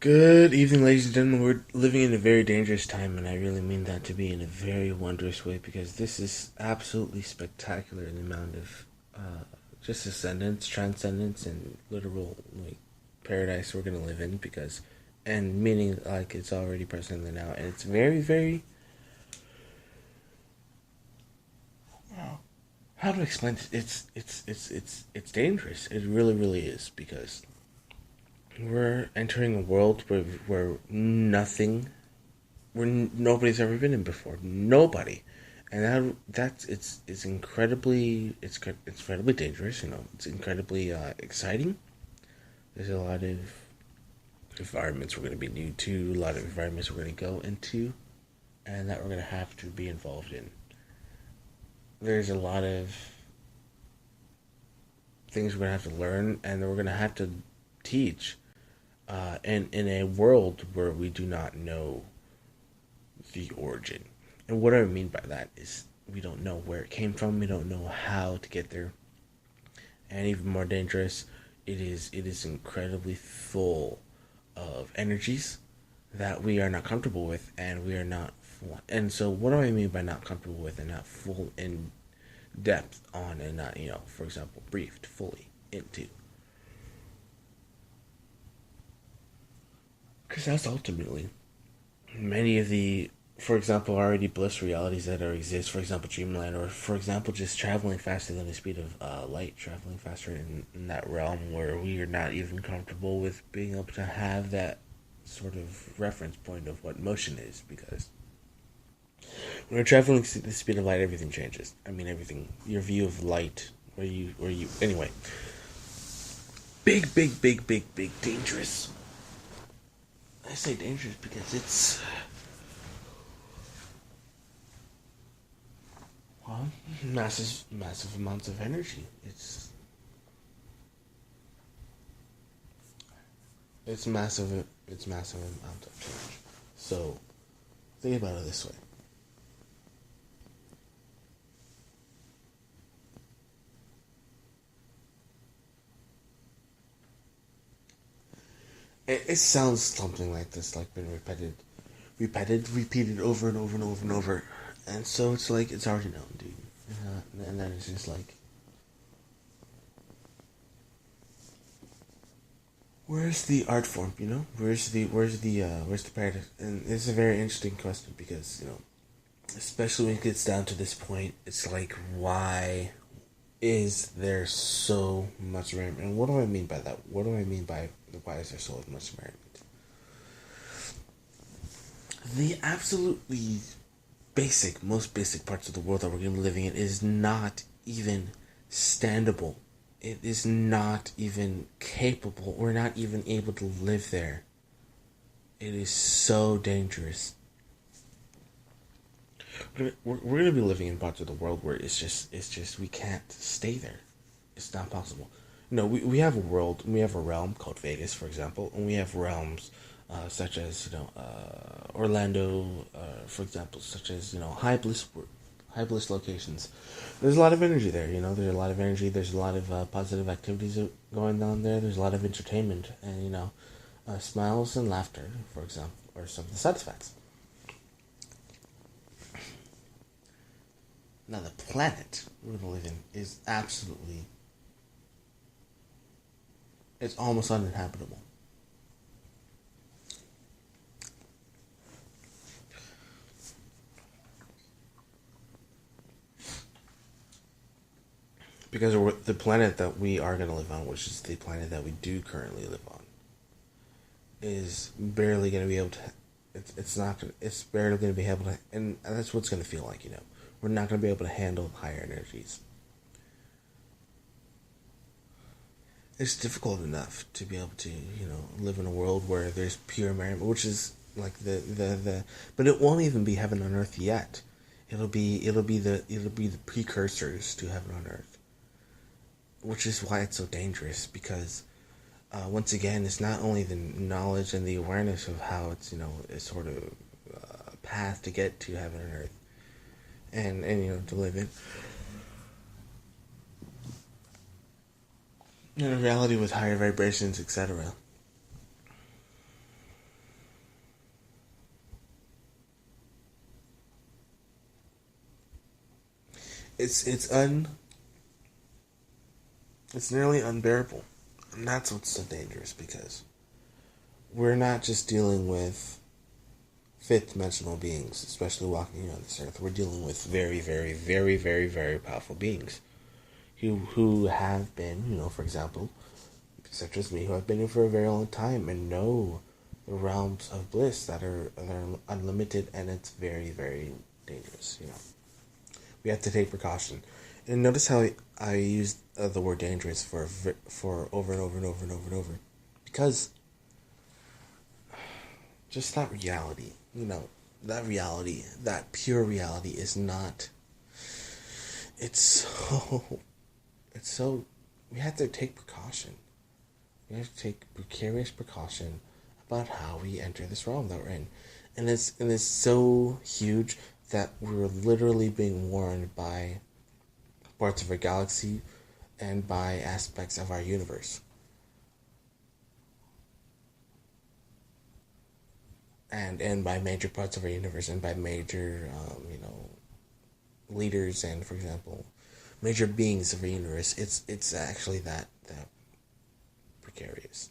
Good evening, ladies and gentlemen. We're living in a very dangerous time, and I really mean that to be in a very wondrous way because this is absolutely spectacular in the amount of just ascendance, transcendence, and literal like paradise we're gonna live in. Because, and meaning like it's already present in the now, and it's very, very. How to explain it? It's dangerous. It really, really is because we're entering a world where nothing where nobody's ever been in before. Nobody, and that's it's incredibly it's incredibly dangerous. It's incredibly exciting. There's a lot of environments we're going to be new to, a lot of environments we're going to go into, and that we're going to have to be involved in. There's a lot of things we're going to have to learn, and we're going to have to teach. And in a world where we do not know the origin. And what I mean by that is we don't know where it came from, we don't know how to get there. And even more dangerous, it is incredibly full of energies that we are not comfortable with and we are not full. And so what do I mean by not comfortable with and not full in depth on and not, for example, briefed fully into? Because that's ultimately many of the, for example, already bliss realities that are exist. For example, dreamland, or for example, just traveling faster than the speed of light, traveling faster in that realm where we are not even comfortable with being able to have that sort of reference point of what motion is. Because when you're traveling at the speed of light, everything changes. I mean, everything. Your view of light, anyway. Big, big, big, big, big, dangerous. I say dangerous because it's well, massive amounts of energy. It's massive. It's massive amount of change. So think about it this way: it sounds something like this, like been repeated over and over and over and over, and so it's like it's already known, dude. And then it's just like, where's the art form? Where's the paradox? And it's a very interesting question because especially when it gets down to this point, it's like, why is there so much merriment? And what do I mean by that? What do I mean by why is there so much merriment? The absolutely most basic parts of the world that we're going to be living in is not even standable. It is not even capable. We're not even able to live there. It is so dangerous. We're gonna be living in parts of the world where it's just we can't stay there. It's not possible. We have a realm called Vegas, for example, and we have realms such as Orlando, for example, such as high bliss locations. There's a lot of energy there. There's a lot of energy. There's a lot of positive activities going on there. There's a lot of entertainment and smiles and laughter, for example, are some of the side effects. Now, the planet we're going to live in is absolutely, it's almost uninhabitable. Because the planet that we are going to live on, which is the planet that we do currently live on, is barely going to be able to, it's not, it's barely going to be able to, and that's what it's going to feel like, We're not going to be able to handle higher energies. It's difficult enough to be able to live in a world where there's pure merriment, which is like the but it won't even be heaven on earth yet. It'll be the precursors to heaven on earth, which is why it's so dangerous. Because once again, it's not only the knowledge and the awareness of how it's sort of a path to get to heaven on earth, and to live in a reality with higher vibrations, etc. it's nearly unbearable. And that's what's so dangerous, because we're not just dealing with fifth dimensional beings, especially walking here on this earth. We're dealing with very, very, very, very, very powerful beings who have been, for example, such as me, who have been here for a very long time and know the realms of bliss that are unlimited, and it's very, very dangerous. We have to take precaution. And notice how I used the word dangerous for over and over and over and over and over, because just that reality, that reality, that pure reality is not. It's so. We have to take precaution. We have to take precarious precaution about how we enter this realm that we're in. And it's so huge that we're literally being warned by parts of our galaxy and by aspects of our universe. And by major parts of our universe, and by major, leaders, and, for example, major beings of our universe. It's actually that precarious.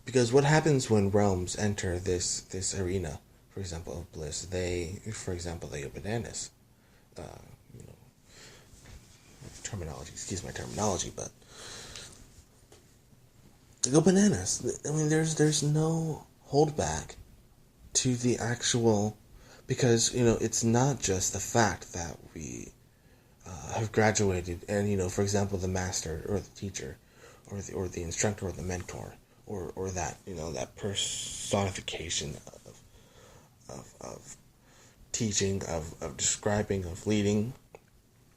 Because what happens when realms enter this arena, for example, of bliss? They go bananas. Terminology. Excuse my terminology, but they go bananas. I mean, there's no holdback to the actual, because it's not just the fact that we have graduated, and for example, the master or the teacher, or the instructor or the mentor, or that that personification of teaching, of describing, of leading,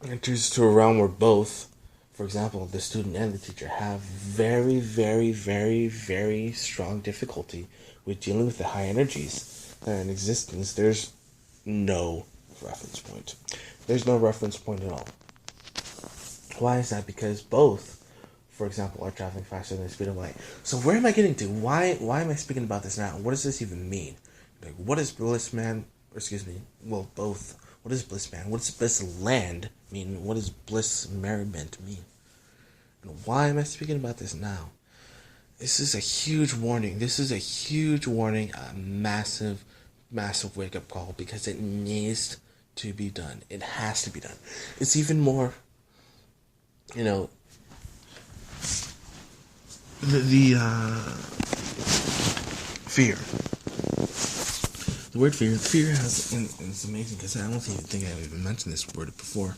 enters to a realm where both, for example, the student and the teacher have very, very, very, very strong difficulty with dealing with the high energies that are in existence. There's no reference point. There's no reference point at all. Why is that? Because both, for example, are traveling faster than the speed of light. So where am I getting to? Why am I speaking about this now? What does this even mean? Like, what is Bliss Man? Or excuse me. Well, both. What is Bliss Man? What does Bliss Land mean? What does Bliss Merriment mean? And why am I speaking about this now? This is a huge warning. A massive, massive wake-up call, because it needs to be done. It has to be done. It's even more, the fear. The word fear has, and it's amazing because I don't even think I've even mentioned this word before.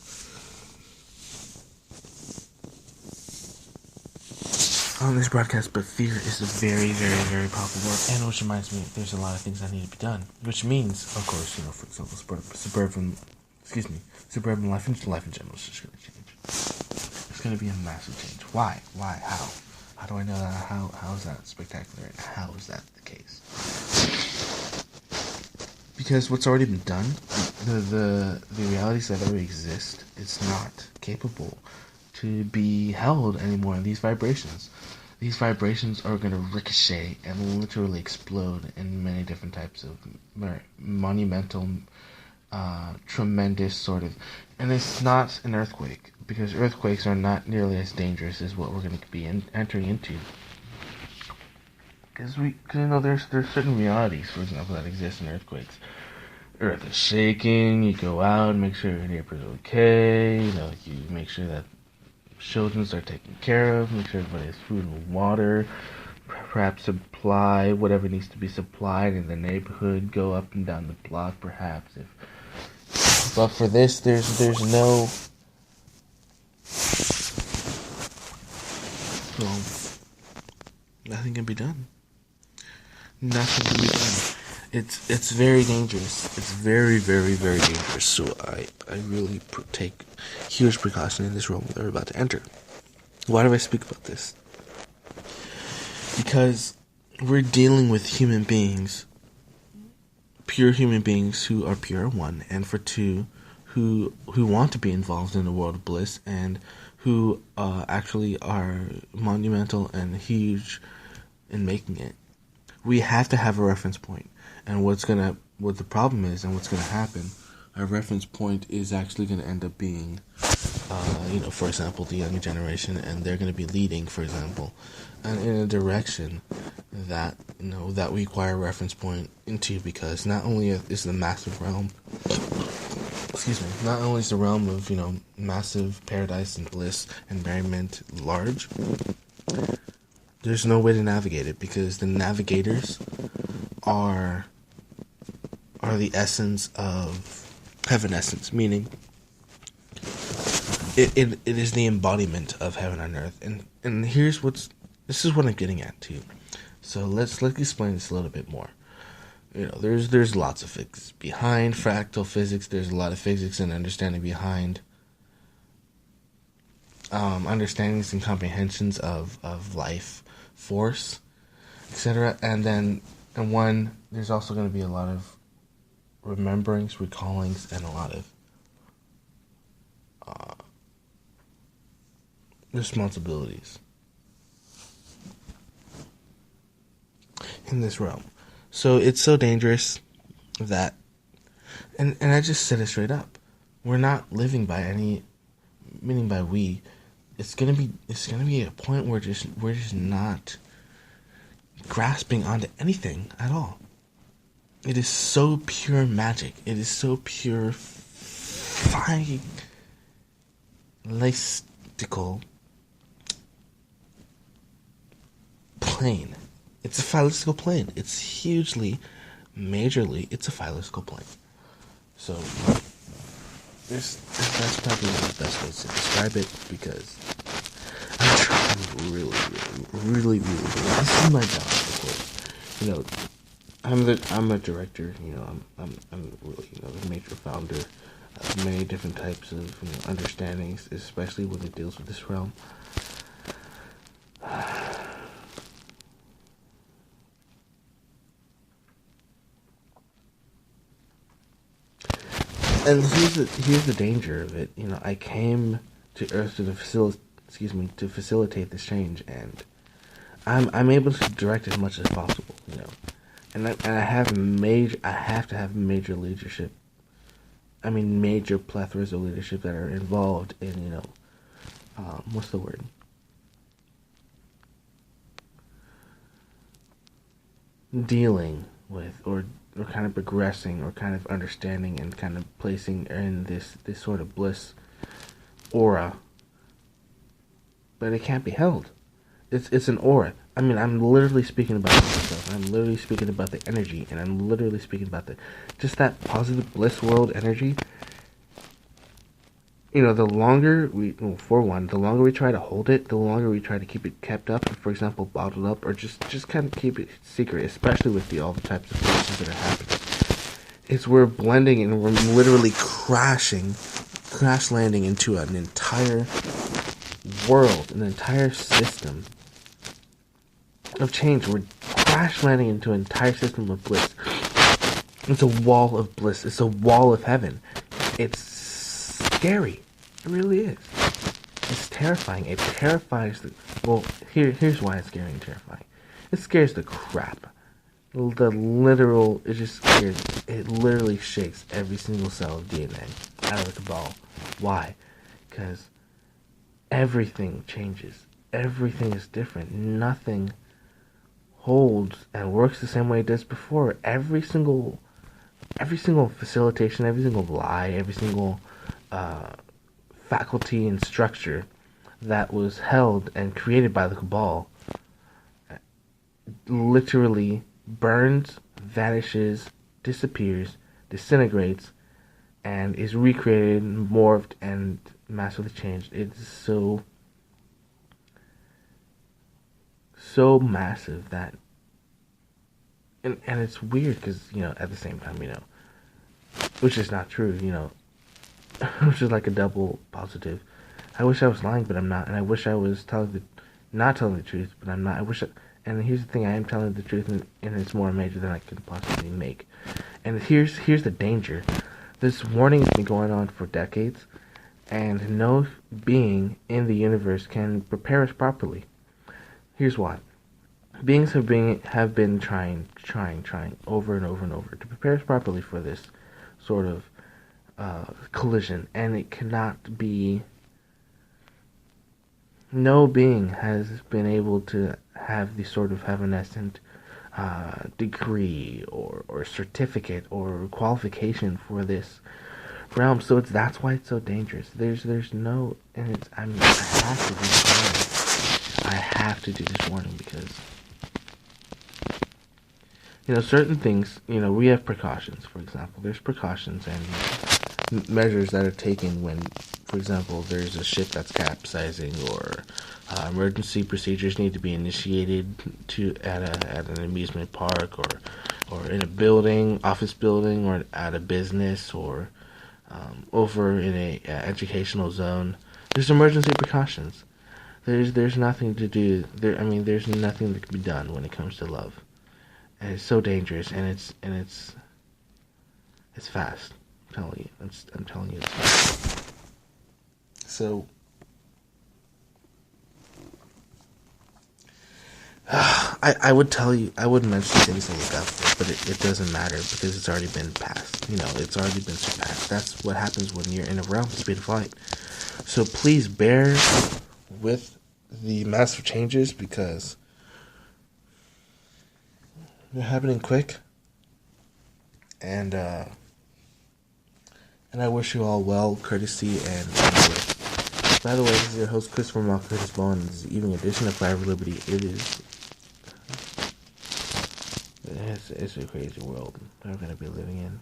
On this broadcast, but fear is a very, very, very powerful word, and which reminds me, there's a lot of things that need to be done, which means, of course, for example, suburban life in general is just going to change. It's going to be a massive change. Why? How? How do I know that? How is that spectacular, and how is that the case? Because what's already been done, the realities that already exist, it's not capable to be held anymore. These vibrations are going to ricochet and literally explode in many different types of monumental, tremendous sort of, and it's not an earthquake, because earthquakes are not nearly as dangerous as what we're going to be entering into. Because there's certain realities, for example, that exist in earthquakes. Earth is shaking. You go out, make sure your neighbor's okay. You make sure that children are taken care of. Make sure everybody has food and water. Perhaps supply whatever needs to be supplied in the neighborhood. Go up and down the block, perhaps. But for this, there's no. Well, nothing can be done. Nothing can be done. It's very dangerous. It's very, very, very dangerous. So I really take huge precaution in this realm that we're about to enter. Why do I speak about this? Because we're dealing with human beings, pure human beings who are pure, one, and for two, who want to be involved in the world of bliss, and who actually are monumental and huge in making it. We have to have a reference point. And what the problem is, and what's going to happen our reference point is actually going to end up being, for example, the younger generation, and they're going to be leading, for example, and in a direction that that we require a reference point into, because not only is the massive realm, not only is the realm of massive paradise and bliss and merriment large, there's no way to navigate it, because the navigators are the essence of heaven essence, meaning it is the embodiment of heaven on earth. And this is what I'm getting at too. So let's explain this a little bit more. There's lots of physics behind fractal physics. There's a lot of physics and understanding behind understandings and comprehensions of life force, etc. And there's also going to be a lot of rememberings, recallings, and a lot of responsibilities in this realm. So it's so dangerous that, and I just said it straight up, we're not living by any, meaning by we. It's gonna be a point where we're just not grasping onto anything at all. It is so pure magic. It is so pure listical plane. It's a phyllistical plane. It's hugely, majorly, it's a phyllistical plane. So, that's probably the best way to describe it, because I'm trying really. This is my job, of course. I'm a director. I'm really the major founder of many different types of understandings, especially when it deals with this realm. And here's the danger of it. I came to Earth to facilitate this change, and I'm able to direct as much as possible. And I have to have major leadership. I mean, major plethoras of leadership that are involved in what's the word? Dealing with or kind of progressing or kind of understanding and kind of placing in this sort of bliss aura. But it can't be held. It's an aura. I mean, I'm literally speaking about myself. I'm literally speaking about the energy, and I'm literally speaking about just that positive bliss world energy. The longer the longer we try to hold it, the longer we try to keep it kept up, for example, bottled up, or just kind of keep it secret, especially with all the types of forces that are happening. We're blending and we're literally crash landing into an entire world, an entire system of change. We're crash landing into an entire system of bliss. It's a wall of bliss. It's a wall of heaven. It's scary. It really is. It's terrifying. It terrifies here's why it's scary and terrifying. It scares the crap. It just scares, it literally shakes every single cell of DNA out of the cabal. Why? Because everything changes. Everything is different. Nothing holds and works the same way it does before. Every single facilitation, every single lie, every single faculty and structure that was held and created by the cabal literally burns, vanishes, disappears, disintegrates, and is recreated, morphed, and massively changed. It's so massive that, and it's weird because at the same time which is not true, which is like a double positive. I wish I was lying, but I'm not, and I wish I was not telling the truth, but I'm not. And here's the thing: I am telling the truth, and it's more major than I could possibly make. And here's the danger: this warning has been going on for decades, and no being in the universe can prepare us properly. Here's why: beings have been trying over and over and over to prepare us properly for this sort of collision, and it cannot be. No being has been able to have the sort of evanescent degree or certificate or qualification for this realm. So that's why it's so dangerous. There's no, and it's, I mean, I have to do this warning. I have to do this warning because, certain things, we have precautions. For example, there's precautions and measures that are taken when, for example, there's a ship that's capsizing, or emergency procedures need to be initiated at an amusement park, or in a building, office building, or at a business, or over in a educational zone. There's emergency precautions. There's nothing to do there. I mean, there's nothing that can be done when it comes to love, and it's so dangerous, and it's fast. I'm telling you, it's fast. So, I would tell you, I would mention things to look out for, but it doesn't matter because it's already been passed. It's already been surpassed. That's what happens when you're in a realm of speed of light. So please bear with the massive changes because they're happening quick. And I wish you all well, courtesy, and enjoy. By the way, this is your host, Christopher Malcolm Bone. This is the evening edition of Fire of Liberty. It's a crazy world that we're going to be living in.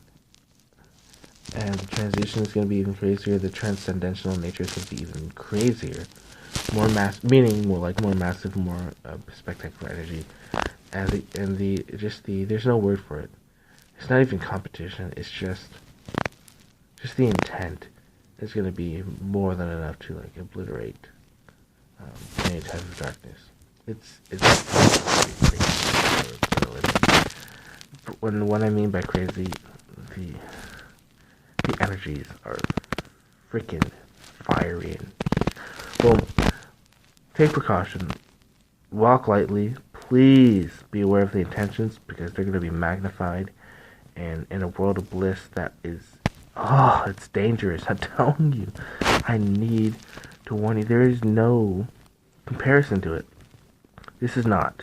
And the transition is going to be even crazier. The transcendental nature is going to be even crazier. More massive, more spectacular energy. And there's no word for it. It's not even competition. It's just the intent is going to be more than enough to obliterate any type of darkness. It's crazy. What I mean by crazy, the energies are freaking fiery. Well, take precaution. Walk lightly. Please be aware of the intentions because they're going to be magnified. And in a world of bliss that is, it's dangerous. I'm telling you. I need to warn you. There is no comparison to it. This is not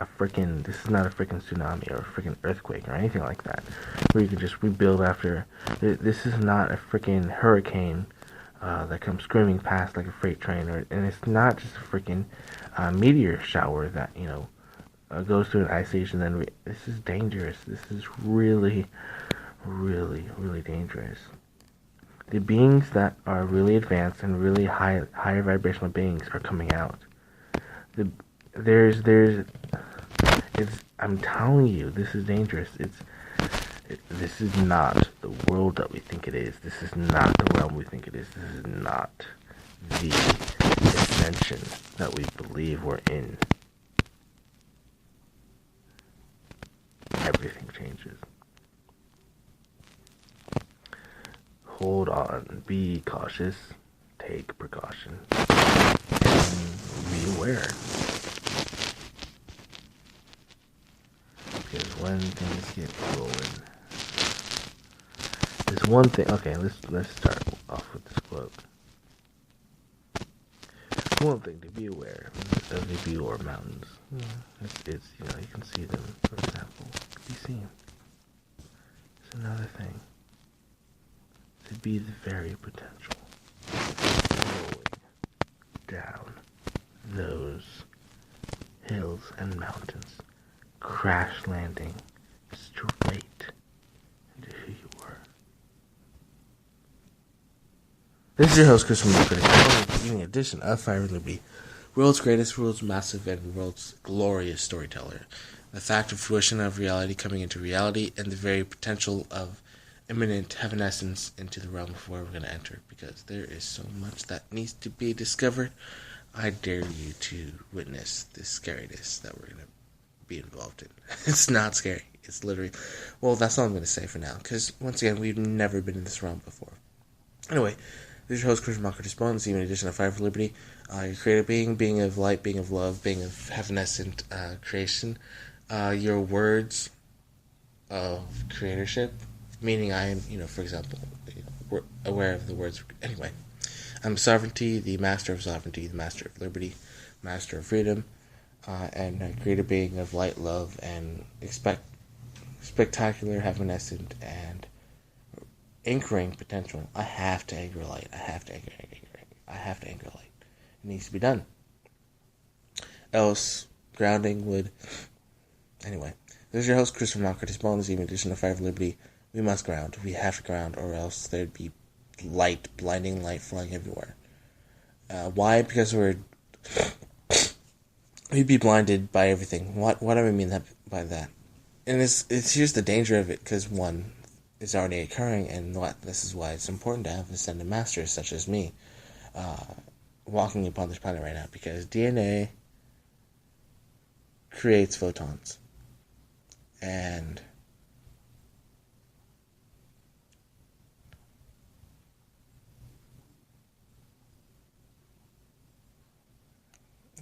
a freaking tsunami or a freaking earthquake or anything like that, where you can just rebuild after. This is not a freaking hurricane that comes screaming past like a freight train, and it's not just a freaking meteor shower that goes through an ice age and then this is dangerous. This is really, really, really dangerous. The beings that are really advanced and really higher vibrational beings are coming out. I'm telling you, this is dangerous. This is not the world that we think it is. This is not the realm we think it is. This is not the ascension that we believe we're in. Everything changes. Hold on. Be cautious. Take precaution. And be aware. Because when things get rolling, there's one thing. Okay, let's start off with this quote. One thing to be aware of the Bior Mountains. It's you can see them, for example. Be seen. It's another thing. To be the very potential. Rolling down those hills and mountains. Crash landing straight into who you were. This is your host, Chris from the evening edition of Fire and Liberty, world's greatest, world's massive, and world's glorious storyteller. The fact of fruition of reality coming into reality, and the very potential of imminent evanescence into the realm of where we're going to enter, because there is so much that needs to be discovered. I dare you to witness the scariness that we're going to be involved in. It's not scary. It's literally, well, that's all I'm going to say for now, because once again, we've never been in this realm before. Anyway, this is your host, Christian Marco Disbone. This evening edition of Fire for Liberty. Your creative being of light, being of love, being of evanescent creation. Your words of creatorship meaning I am, for example, we're aware of the words. Anyway, I'm sovereignty, the master of sovereignty, the master of liberty, master of freedom, and a creator being of light, love, and spectacular, evanescent, and anchoring potential. I have to anchor light. I have to anchor light. It needs to be done. Else, grounding would. Anyway, this is your host, Christopher Mock. This evening edition of Fire of Liberty. We must ground. We have to ground, or else there'd be light, blinding light flying everywhere. Why? Because we'd be blinded by everything. What do I mean by that? And here's the danger of it, because one, it's already occurring, and this is why it's important to have ascended masters such as me walking upon this planet right now, because DNA creates photons. And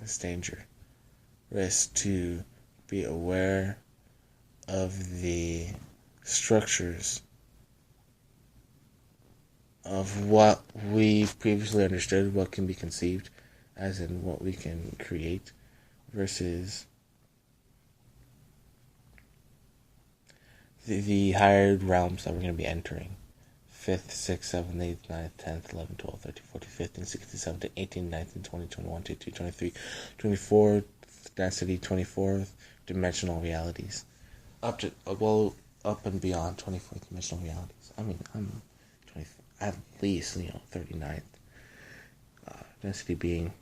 it's dangerous to be aware of the structures of what we previously understood, what can be conceived, as in what we can create, versus the higher realms that we're going to be entering. 5th, 6th, 7th, 8th, 9th, 10th, 11th, 12th, 13th, 14th, 15th, 16th, 17th, 18th, 19th, 20th, 21, 22, 23, 24th density, 24th dimensional realities. Up and beyond 24th dimensional realities. I mean, I'm 20, at least, 39th density being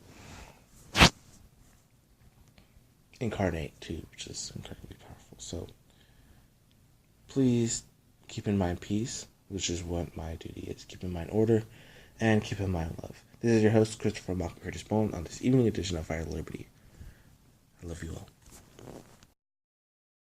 incarnate too, which is incredibly powerful. So, please keep in mind peace, which is what my duty is. Keep in mind order, and keep in mind love. This is your host, Christopher Mock, on this evening edition of Fire Liberty. I love you all.